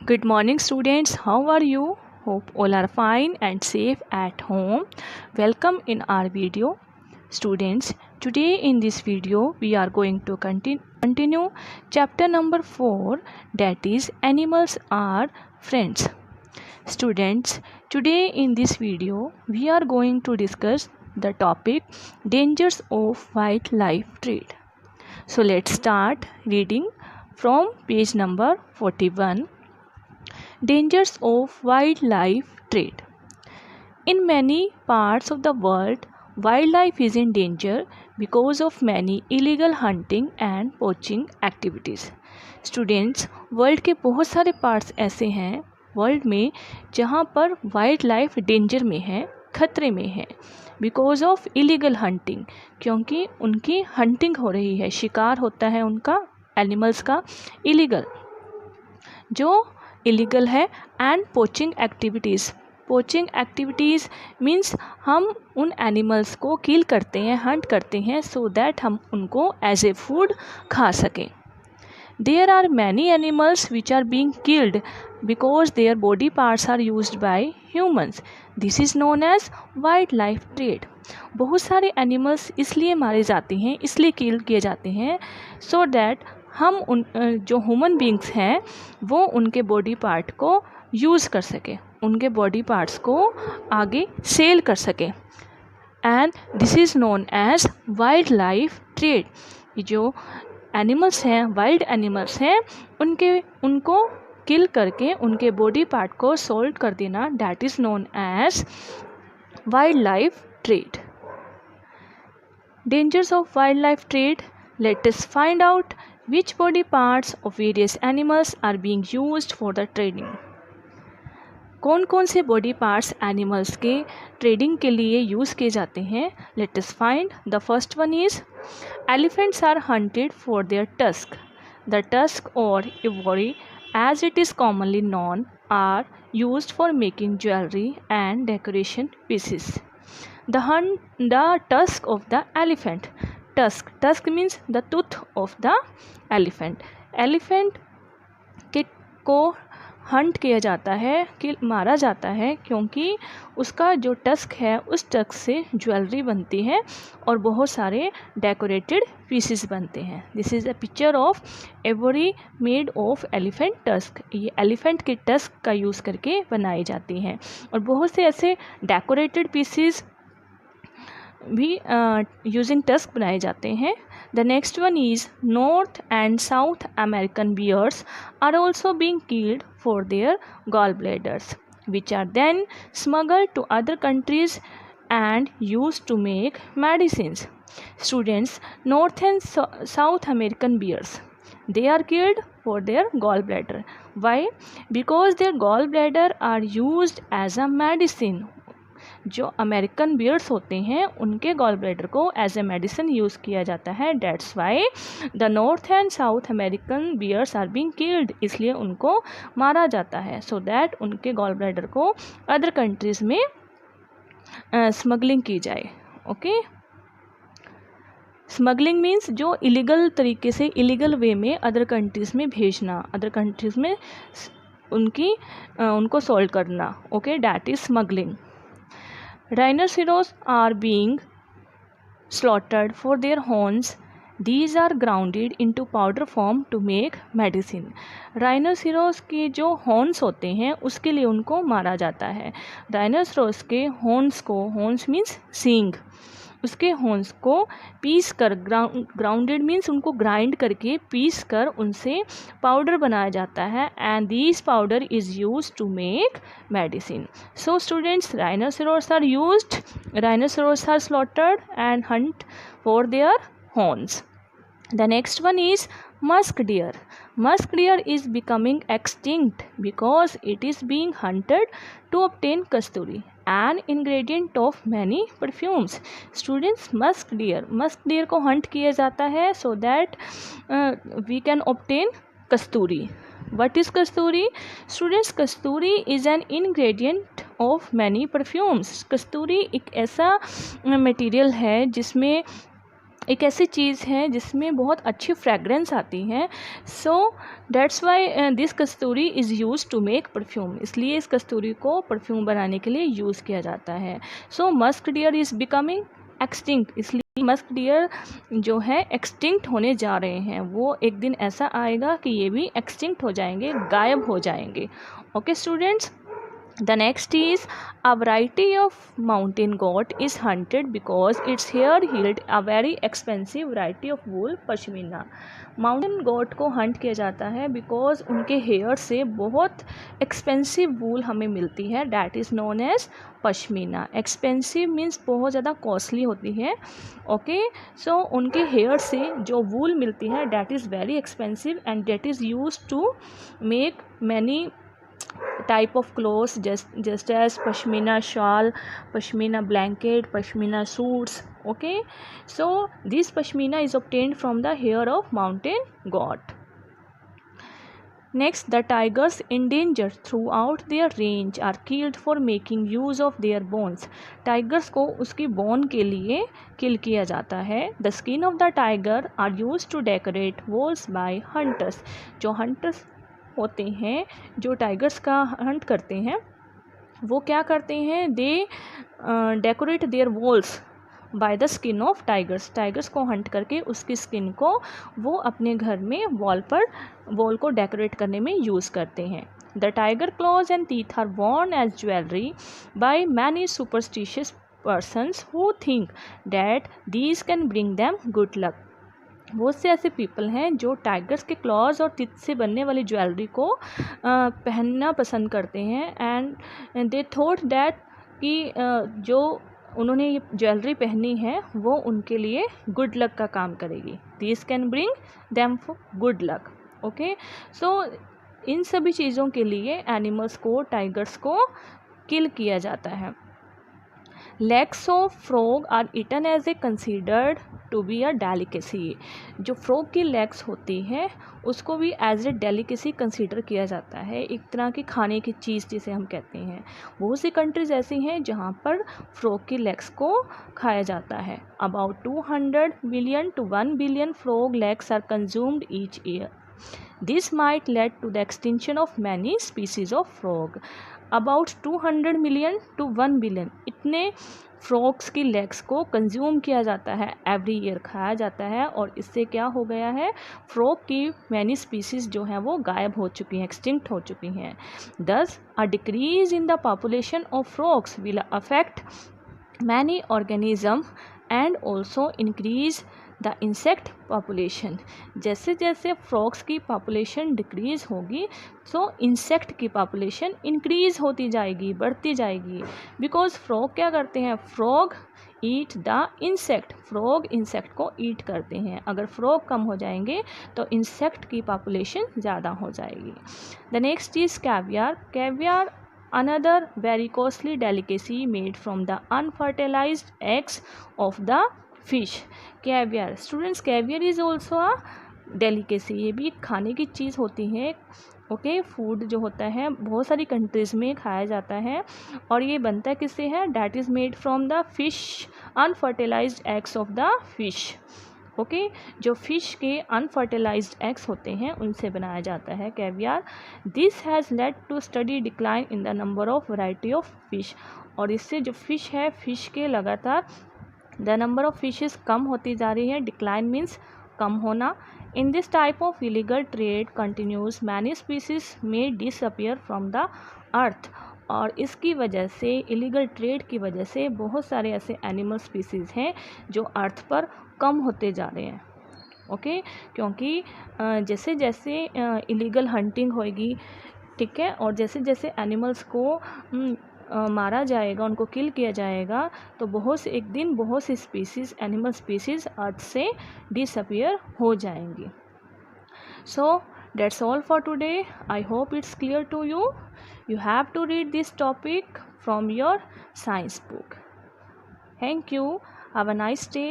Good morning, students. How are you? Hope all are fine and safe at home. Welcome in our video. Students, today in this video we are going to continue chapter number 4, that is animals are friends. Students, today in this video we are going to discuss the topic dangers of wildlife trade. So let's start reading from page number 41. Dangers of wildlife trade. In many parts of the world, wildlife is in danger because of many illegal hunting and poaching activities. Students, world के बहुत सारे parts ऐसे हैं world में जहाँ पर wild life danger में है, खतरे में है, बिकॉज ऑफ इलीगल हंटिंग, क्योंकि उनकी हंटिंग हो रही है, शिकार होता है उनका एनिमल्स का इलीगल, जो इलीगल है, एंड पोचिंग एक्टिविटीज़ मीन्स हम उन एनिमल्स को किल करते हैं, हंट करते हैं सो दैट हम उनको एज ए फूड खा सकें. There are many animals which are being killed because their body parts are used by humans. This is known as wildlife trade. बहुत सारे एनिमल्स इसलिए मारे जाते हैं, इसलिए किल किए जाते हैं सो दैट हम उन जो ह्यूमन बींग्स हैं वो उनके बॉडी पार्ट को यूज़ कर सकें, उनके बॉडी पार्ट्स को आगे सेल कर सकें. And this is known as wildlife trade. जो एनिमल्स हैं, वाइल्ड एनिमल्स हैं, उनको किल करके उनके बॉडी पार्ट को सोल्ड कर देना, that is known as wildlife trade. Dangers of wildlife trade. Let us find out which body parts of various animals are being used for the trading. कौन कौन से body parts animals के trading के लिए use किए जाते हैं. Let us find. The first one is elephants are hunted for their tusk. The tusk और ivory as it is commonly known are used for making jewelry and decoration pieces. The tusk of the elephant. Tusk means the tooth of the elephant. Elephant को hunt किया जाता है, कि मारा जाता है, क्योंकि उसका जो टस्क है उस टस्क से ज्वेलरी बनती है और बहुत सारे डेकोरेटेड पीसेस बनते हैं. This is a picture of ivory made of elephant tusk. ये एलिफेंट के टस्क का यूज़ करके बनाई जाती हैं और बहुत से ऐसे डेकोरेटेड पीसेस भी यूजिंग टस्क बनाए जाते हैं. The next one is north and south American bears are also being killed for their gall bladders which are then smuggled to other countries and use to make medicines. Students, north and south American bears, they are killed for their gallbladder. Why? Because their gallbladder are used as a medicine. जो American bears होते हैं उनके gall bladder को as a medicine use किया जाता है. That's why the north and south American bears are being killed. इसलिए उनको मारा जाता है सो दैट उनके गॉल ब्लैडर को अदर कंट्रीज़ में स्मगलिंग की जाए. ओके, स्मगलिंग मीन्स जो इलीगल तरीके से, इलीगल वे में अदर कंट्रीज़ में भेजना, अदर कंट्रीज़ में उनको सोल्व करना. Okay, that is smuggling. Rhinoceros are being slaughtered for their horns. These are grounded into powder form to make medicine. Rhinoceros के जो हॉर्न्स होते हैं उसके लिए उनको मारा जाता है. Rhinoceros के हॉर्न्स को, हॉर्न्स मीन्स सींग, उसके हॉर्न्स को पीस कर, ग्राउंडेड मीन्स उनको ग्राइंड करके पीस कर उनसे पाउडर बनाया जाता है. And this powder is use to make medicine. So students, rhinoceros are slaughtered and hunt for their horns. The next one is musk deer. Musk deer is becoming extinct because it is being hunted to obtain kasturi, an ingredient of many perfumes. Students, musk deer को hunt किया जाता है so that we can obtain kasturi. What is kasturi? Students, kasturi is an ingredient of many perfumes. kasturi एक ऐसा material है जिसमें एक ऐसी चीज़ है जिसमें बहुत अच्छी फ्रेगरेंस आती है। सो दैट्स वाई दिस कस्तूरी is use to make perfume, इसलिए इस कस्तूरी को परफ्यूम बनाने के लिए यूज़ किया जाता है। So musk deer is becoming extinct, इसलिए मस्क डियर जो है एक्सटिंक्ट होने जा रहे हैं। वो एक दिन ऐसा आएगा कि ये भी एक्सटिंक्ट हो जाएंगे, गायब हो जाएंगे। Okay students, the next is a variety of mountain goat is hunted because its hair yield a very expensive variety of wool pashmina. Mountain goat को हंट किया जाता है बिकॉज उनके हेयर से बहुत एक्सपेंसिव वूल हमें मिलती है, that is known as pashmina. Expensive means बहुत ज़्यादा कॉस्टली होती है। ओके, सो उनके हेयर से जो वूल मिलती है that is very expensive and that is use to make many type of clothes just as pashmina shawl, pashmina blanket, pashmina suits. Okay, so this pashmina is obtained from the hair of mountain goat. Next, the tigers endangered throughout their range are killed for making use of their bones. Tigers को उसकी bone के लिए किल किया जाता है। The skin of the tiger are used to decorate walls by hunters. जो hunters होते हैं, जो टाइगर्स का हंट करते हैं, वो क्या करते हैं, they decorate their walls by the skin of tigers. Tigers को हंट करके उसकी स्किन को वो अपने घर में वॉल को डेकोरेट करने में यूज़ करते हैं। The tiger claws and teeth are worn as jewellery by many superstitious persons who think that these can bring them good luck. बहुत से ऐसे पीपल हैं जो टाइगर्स के क्लॉज और टिथ से बनने वाली ज्वेलरी को पहनना पसंद करते हैं एंड दे थॉट दैट कि जो उन्होंने ये ज्वेलरी पहनी है वो उनके लिए गुड लक का काम करेगी। This can bring them for good luck. Okay, so इन सभी चीज़ों के लिए एनिमल्स को, टाइगर्स को किल किया जाता है। Legs of frog are eaten as a considered to be a delicacy. जो फ्रॉग की लेग्स होती है उसको भी एज ए डेलिकेसी कंसीडर किया जाता है, एक तरह की खाने की चीज़ जिसे हम कहते हैं। बहुत सी कंट्रीज ऐसी हैं जहाँ पर फ्रॉग की लेग्स को खाया जाता है। About 200 million to 1 billion frog legs are consumed each year. This might lead to the extinction of many species of frog. About 200 million to 1 billion इतने फ्रॉग्स की लेग्स को कंज्यूम किया जाता है, एवरी ईयर खाया जाता है, और इससे क्या हो गया है, फ्रॉग की मैनी स्पीसीज जो हैं वो गायब हो चुकी हैं, एक्सटिंक्ट हो चुकी हैं। दस a decrease in the population of frogs will affect many organism and also increase the insect population. जैसे जैसे फ्रॉग्स की पॉपुलेशन डिक्रीज़ होगी तो इंसेक्ट की पॉपुलेशन इंक्रीज़ होती जाएगी, बढ़ती जाएगी। बिकॉज फ्रॉग क्या करते हैं, frog eat the insect, frog insect को ईट करते हैं। अगर फ्रॉग कम हो जाएंगे तो इंसेक्ट की पॉपुलेशन ज़्यादा हो जाएगी। The next is caviar. Caviar another very costly delicacy made from the unfertilized eggs of the fish. Caviar, students, caviar is also a delicacy, ये भी खाने की चीज़ होती है। ओके, फूड जो होता है बहुत सारी कंट्रीज़ में खाया जाता है, और ये बनता किससे है, that is made from the fish unfertilised eggs of the fish. Okay, जो फ़िश के अनफर्टिलाइज्ड एग्स होते हैं उनसे बनाया जाता है caviar. This has led to study decline in the number of variety of fish. और इससे जो फ़िश है, फ़िश के लगातार द नंबर ऑफ फिशेस कम होती जा रही है। डिक्लाइन मीन्स कम होना। In this type of illegal trade continues many species may disappear from the earth. और इसकी वजह से, इलीगल ट्रेड की वजह से बहुत सारे ऐसे एनिमल स्पीसीज़ हैं जो अर्थ पर कम होते जा रहे हैं। ओके, क्योंकि जैसे जैसे इलीगल हंटिंग होएगी, ठीक है, और जैसे जैसे एनिमल्स को मारा जाएगा, उनको किल किया जाएगा, तो एक दिन बहुत सी स्पीसीज़, एनिमल स्पीसीज़ अर्थ से डिसअपियर हो जाएंगी। सो that's all for today. I hope it's clear to you. You have to read this topic from your science book. Thank you. Have a nice day.